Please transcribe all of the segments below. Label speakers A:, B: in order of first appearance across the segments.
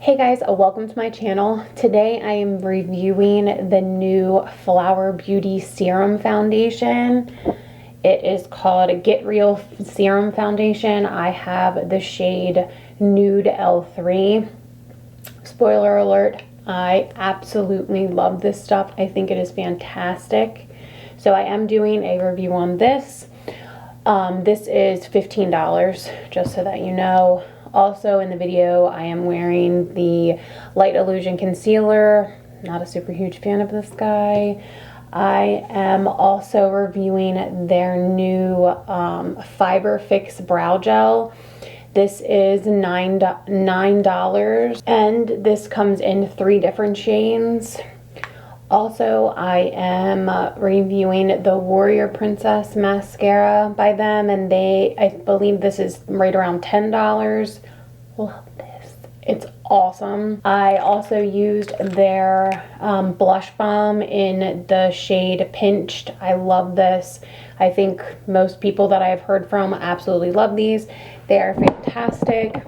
A: Hey guys, welcome to my channel. Today I am reviewing the new Flower Beauty Serum Foundation. It is called Get Real Serum Foundation. I have the shade Nude L3. Spoiler alert, I absolutely love this stuff. I think it is fantastic. So I am doing a review on this. This is $15, just so that you know. Also in the video, I am wearing the Light Illusion Concealer. Not a super huge fan of this guy. I am also reviewing their new Fiber Fix Brow Gel. This is $9, and this comes in 3 different shades. Also, I am reviewing the Warrior Princess mascara by them, and I believe this is right around $10. Love this. It's awesome. I also used their blush balm in the shade Pinched. I love this. I think most people that I've heard from absolutely love these. They are fantastic.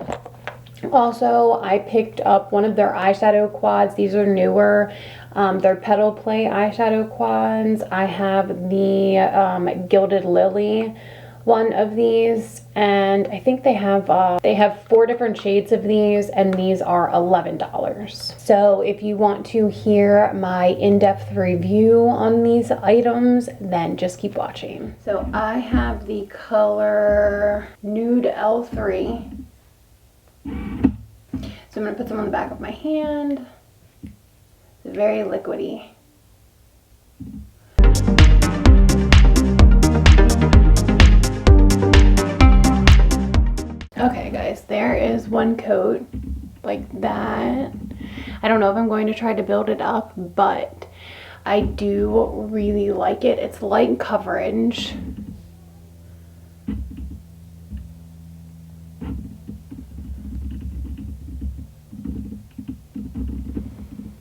A: Also, I picked up one of their eyeshadow quads. These are newer. They're Petal Play eyeshadow quads. I have the Gilded Lily one of these, and I think they have 4 different shades of these, and these are $11. So if you want to hear my in-depth review on these items, then just keep watching. So I have the color Nude L3. So I'm going to put some on the back of my hand. It's very liquidy. Okay guys, there is one coat like that. I don't know if I'm going to try to build it up, but I do really like it. It's light coverage.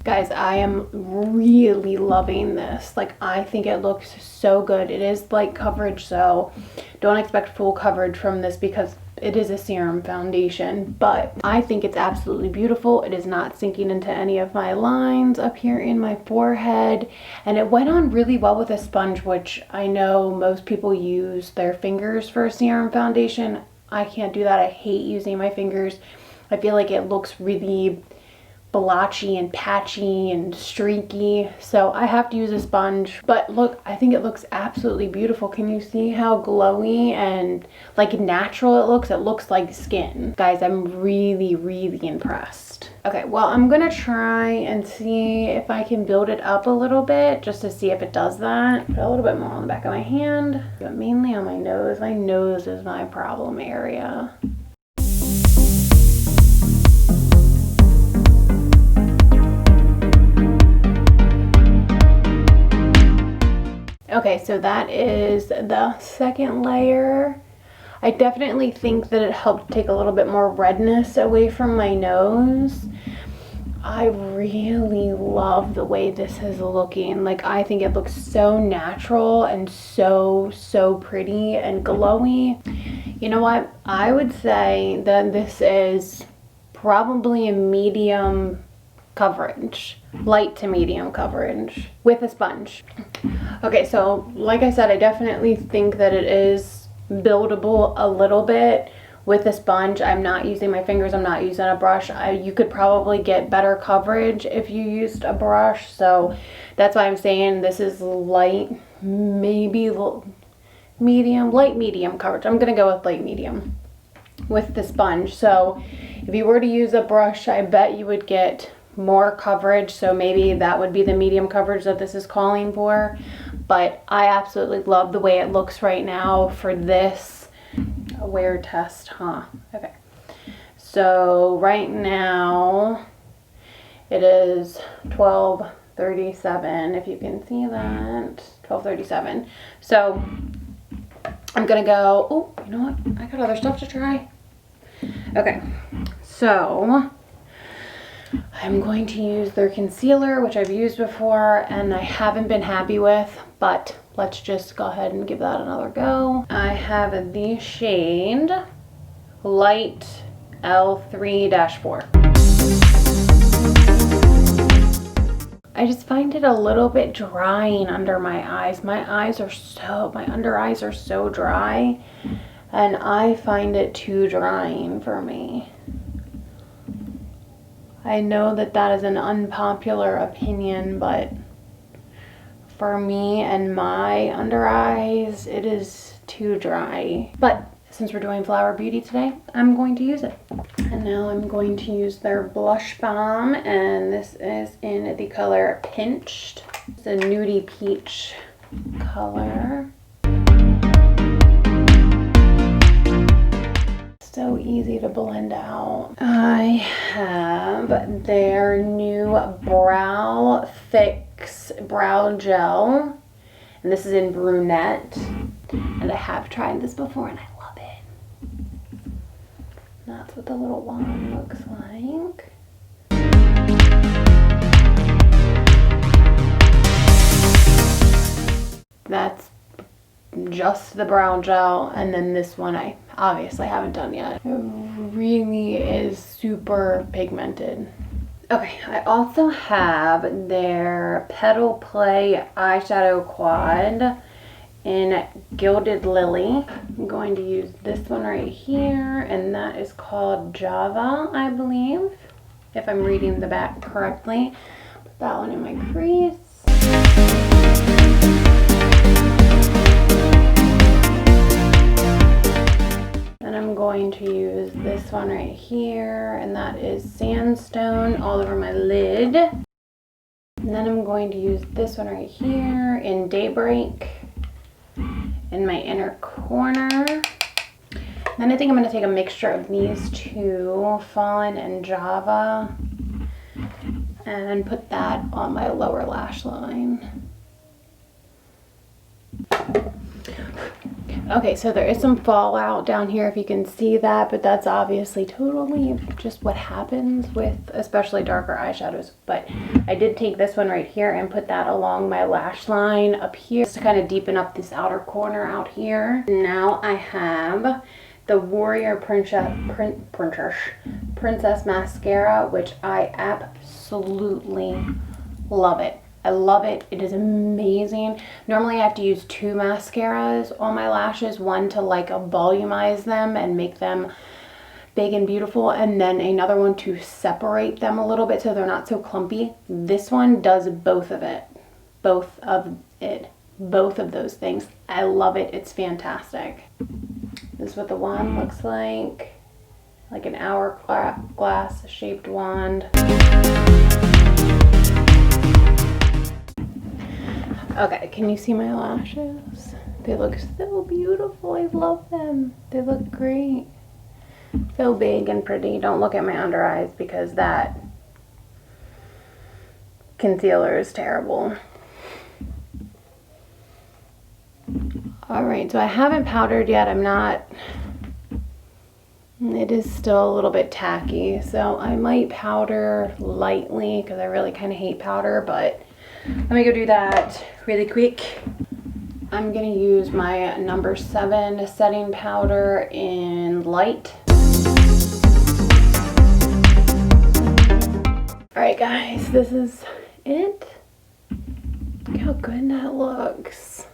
A: Guys, I am really loving this. Like, I think it looks so good. It is light coverage, so don't expect full coverage from this because it is a serum foundation, but I think it's absolutely beautiful. It is not sinking into any of my lines up here in my forehead, and it went on really well with a sponge, which I know most people use their fingers for a serum foundation. I can't do that. I hate using my fingers. I feel like it looks really blotchy and patchy and streaky, so I have to use a sponge. But look, I think it looks absolutely beautiful. Can you see how glowy and like natural it looks? It looks like skin. Guys, I'm really impressed. Okay, well, I'm gonna try and see if I can build it up a little bit just to see if it does that. Put a little bit more on the back of my hand, but mainly on my nose. My nose is my problem area. Okay, so that is the second layer. I definitely think that it helped take a little bit more redness away from my nose. I really love the way this is looking. Like, I think it looks so natural and so pretty and glowy. You know what? I would say that this is probably a medium coverage, light to medium coverage with a sponge. Okay, so like I said, I definitely think that it is buildable a little bit with a sponge. I'm not using my fingers, I'm not using a brush. You could probably get better coverage if you used a brush, so that's why I'm saying this is light, maybe medium, light medium coverage. I'm gonna go with light medium with the sponge. So if you were to use a brush, I bet you would get more coverage, so maybe that would be the medium coverage that this is calling for. But I absolutely love the way it looks right now for this wear test, huh? Okay, so right now it is 12:37, if you can see that, 12:37. So I'm gonna go, oh, you know what, I got other stuff to try. Okay, so I'm going to use their concealer, which I've used before and I haven't been happy with, but let's just go ahead and give that another go. I have the shade Light L3-4. I just find it a little bit drying under my eyes. My under eyes are so dry, and I find it too drying for me. I know that that is an unpopular opinion, but for me and my under eyes, it is too dry. But since we're doing Flower Beauty today, I'm going to use it. And now I'm going to use their blush balm, and this is in the color Pinched. It's a nudie peach color. So easy to blend out. I have their new Brow Fix Brow Gel, and this is in Brunette. And I have tried this before, and I love it. That's what the little wand looks like. That's just the brow gel, and then this one I obviously haven't done yet. It really is super pigmented. Okay, I also have their Petal Play Eyeshadow Quad in Gilded Lily. I'm going to use this one right here, and that is called Java, I believe, if I'm reading the back correctly. Put that one in my crease. And I'm going to use this one right here, and that is Sandstone, all over my lid. And then I'm going to use this one right here in Daybreak in my inner corner. Then I think I'm going to take a mixture of these two, Fawn and Java, and put that on my lower lash line. Okay, so there is some fallout down here, if you can see that, but that's obviously totally just what happens with especially darker eyeshadows. But I did take this one right here and put that along my lash line up here, just to kind of deepen up this outer corner out here. Now I have the Warrior Princess Mascara, which I absolutely love it. I love it. It is amazing. Normally I have to use two mascaras on my lashes, one to like volumize them and make them big and beautiful, and then another one to separate them a little bit so they're not so clumpy. This one does both of those things. I love it. It's fantastic. This is what the wand looks like an hourglass shaped wand. Okay, can you see my lashes? They look so beautiful. I love them. They look great. So big and pretty. Don't look at my under eyes because that concealer is terrible. Alright, so I haven't powdered yet. It is still a little bit tacky, so I might powder lightly because I really kind of hate powder, but let me go do that really quick. I'm going to use my number 7 setting powder in Light. Alright guys, this is it. Look how good that looks.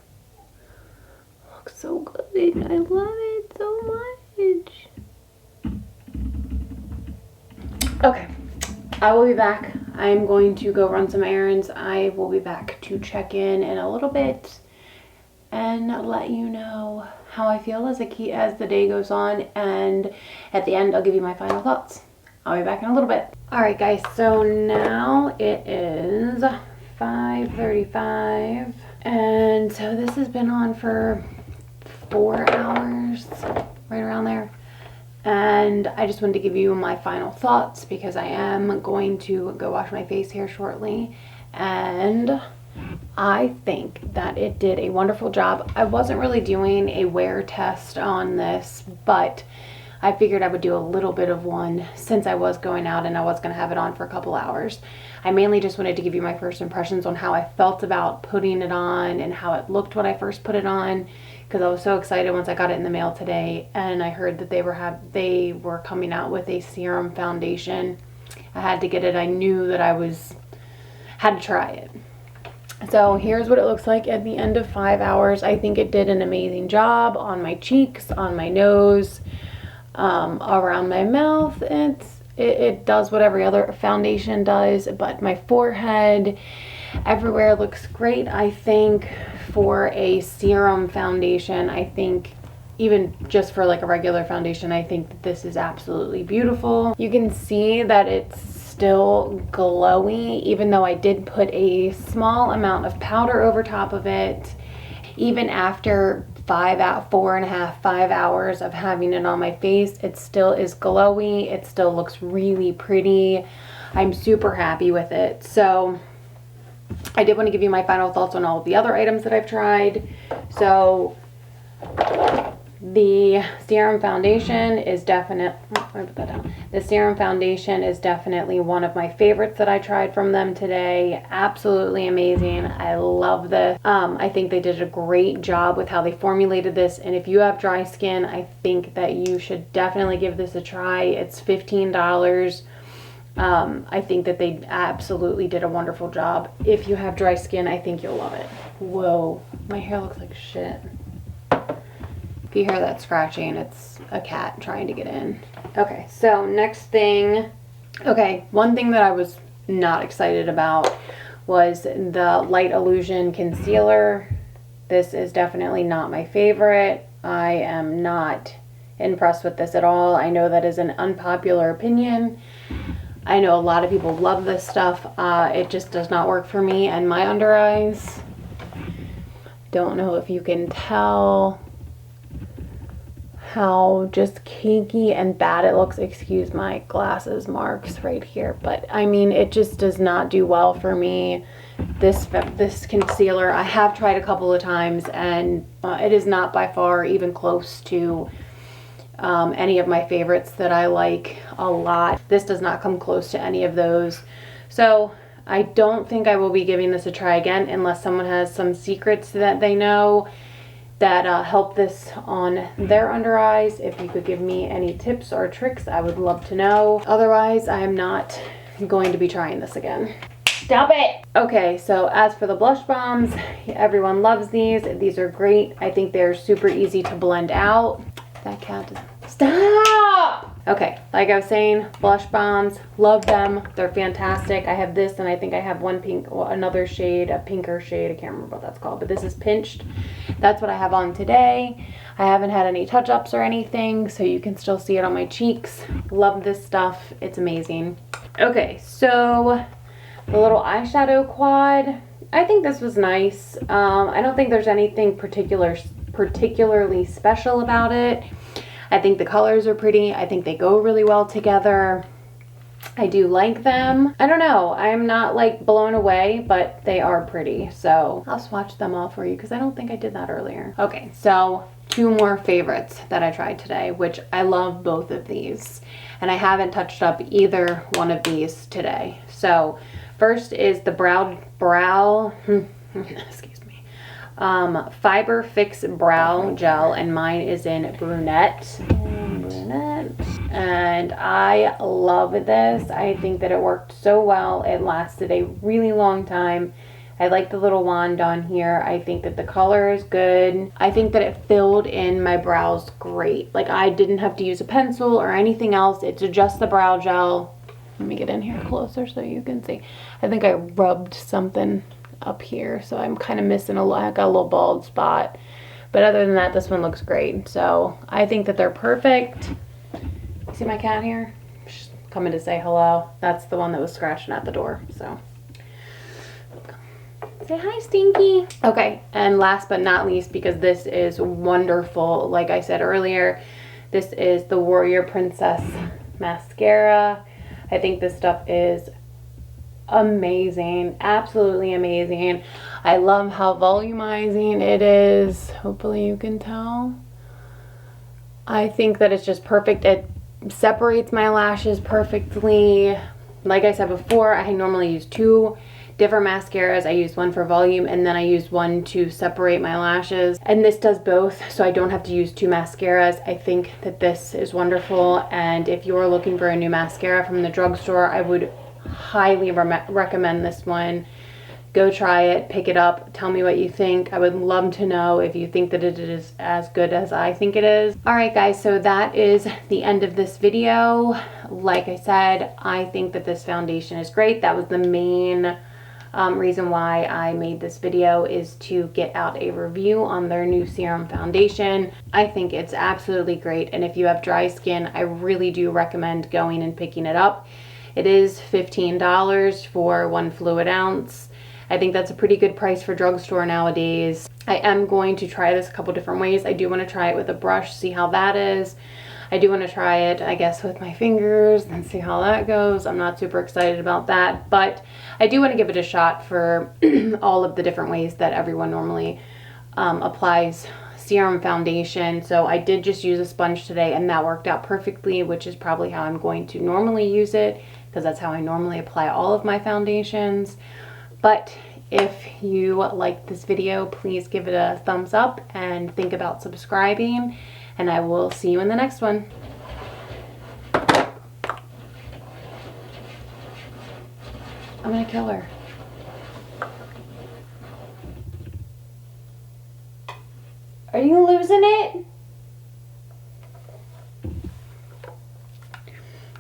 A: Looks so good. I love it so much. Okay, I will be back. I'm going to go run some errands. I will be back to check in a little bit and let you know how I feel as the day goes on, and at the end I'll give you my final thoughts. I'll be back in a little bit. Alright guys, so now it is 5:35, and so this has been on for 4 hours, right around there. And I just wanted to give you my final thoughts because I am going to go wash my face here shortly, and I think that it did a wonderful job. I wasn't really doing a wear test on this, but I figured I would do a little bit of one since I was going out and I was going to have it on for a couple hours. I mainly just wanted to give you my first impressions on how I felt about putting it on and how it looked when I first put it on, because I was so excited once I got it in the mail today and I heard that they were coming out with a serum foundation. I had to get it. I knew that I had to try it. So here's what it looks like at the end of 5 hours. I think it did an amazing job on my cheeks, on my nose, around my mouth. It does what every other foundation does, but my forehead, everywhere looks great. I think for a serum foundation, I think even just for like a regular foundation, I think that this is absolutely beautiful. You can see that it's still glowy, even though I did put a small amount of powder over top of it. Even after 4.5, 5 hours of having it on my face, it still is glowy. It still looks really pretty. I'm super happy with it. So I did want to give you my final thoughts on all of the other items that I've tried. So the serum foundation is the serum foundation is definitely one of my favorites that I tried from them today. Absolutely amazing. I love this. I think they did a great job with how they formulated this, and if you have dry skin, I think that you should definitely give this a try. It's $15. I think that they absolutely did a wonderful job. If you have dry skin, I think you'll love it. Whoa, my hair looks like shit. If you hear that scratching, it's a cat trying to get in. Okay, so next thing. Okay, one thing that I was not excited about was the Light Illusion Concealer. This is definitely not my favorite. I am not impressed with this at all. I know that is an unpopular opinion. I know a lot of people love this stuff. It just does not work for me and my under eyes. Don't know if you can tell how just cakey and bad it looks. Excuse my glasses marks right here, but I mean, it just does not do well for me. This concealer, I have tried a couple of times, and it is not by far even close to any of my favorites that I like a lot. This does not come close to any of those. So I don't think I will be giving this a try again unless someone has some secrets that they know that help this on their under eyes. If you could give me any tips or tricks, I would love to know. Otherwise, I am not going to be trying this again. Stop it! Okay, so as for the blush bombs, everyone loves these. These are great. I think they're super easy to blend out. That cat is... Stop! Okay, like I was saying, blush bombs, love them. They're fantastic. I have this, and I think I have one pink, another shade, a pinker shade. I can't remember what that's called, but this is Pinched. That's what I have on today. I haven't had any touch-ups or anything, so you can still see it on my cheeks. Love this stuff. It's amazing. Okay, so the little eyeshadow quad. I think this was nice. I don't think there's anything particularly special about it. I think the colors are pretty. I think they go really well together. I do like them. I don't know. I'm not like blown away, but they are pretty. So I'll swatch them all for you because I don't think I did that earlier. Okay, so 2 more favorites that I tried today, which I love both of these. And I haven't touched up either one of these today. So first is the excuse me, Fiber Fix Brow Gel, and mine is in brunette. And I love this. I think that it worked so well. It lasted a really long time. I like the little wand on here. I think that the color is good. I think that it filled in my brows great. Like, I didn't have to use a pencil or anything else. It's just the brow gel. Let me get in here closer so you can see. I think I rubbed something up here, so I'm kind of missing I got a little bald spot. But other than that, this one looks great. So I think that they're perfect. You see my cat here? She's coming to say hello. That's the one that was scratching at the door. So say hi, Stinky. Okay, and last but not least, because this is wonderful, like I said earlier, this is the Warrior Princess Mascara. I think this stuff is amazing, absolutely amazing. I love how volumizing it is. Hopefully you can tell. I think that it's just perfect. It separates my lashes perfectly. Like I said before, I normally use 2 different mascaras. I use one for volume, and then I use one to separate my lashes, and this does both, so I don't have to use 2 mascaras. I think that this is wonderful, and if you're looking for a new mascara from the drugstore, I would highly recommend this one. Go try it, pick it up, tell me what you think. I would love to know if you think that it is as good as I think it is. All right, guys, so that is the end of this video. Like I said, I think that this foundation is great. That was the main reason why I made this video, is to get out a review on their new serum foundation. I think it's absolutely great, and if you have dry skin, I really do recommend going and picking it up. It is $15 for 1 fluid ounce. I think that's a pretty good price for drugstore nowadays. I am going to try this a couple different ways. I do want to try it with a brush, see how that is. I do want to try it, I guess, with my fingers and see how that goes. I'm not super excited about that, but I do want to give it a shot for all of the different ways that everyone normally applies serum foundation. So I did just use a sponge today, and that worked out perfectly, which is probably how I'm going to normally use it, because that's how I normally apply all of my foundations. But if you liked this video, please give it a thumbs up and think about subscribing, and I will see you in the next one. I'm gonna kill her. Are you losing it?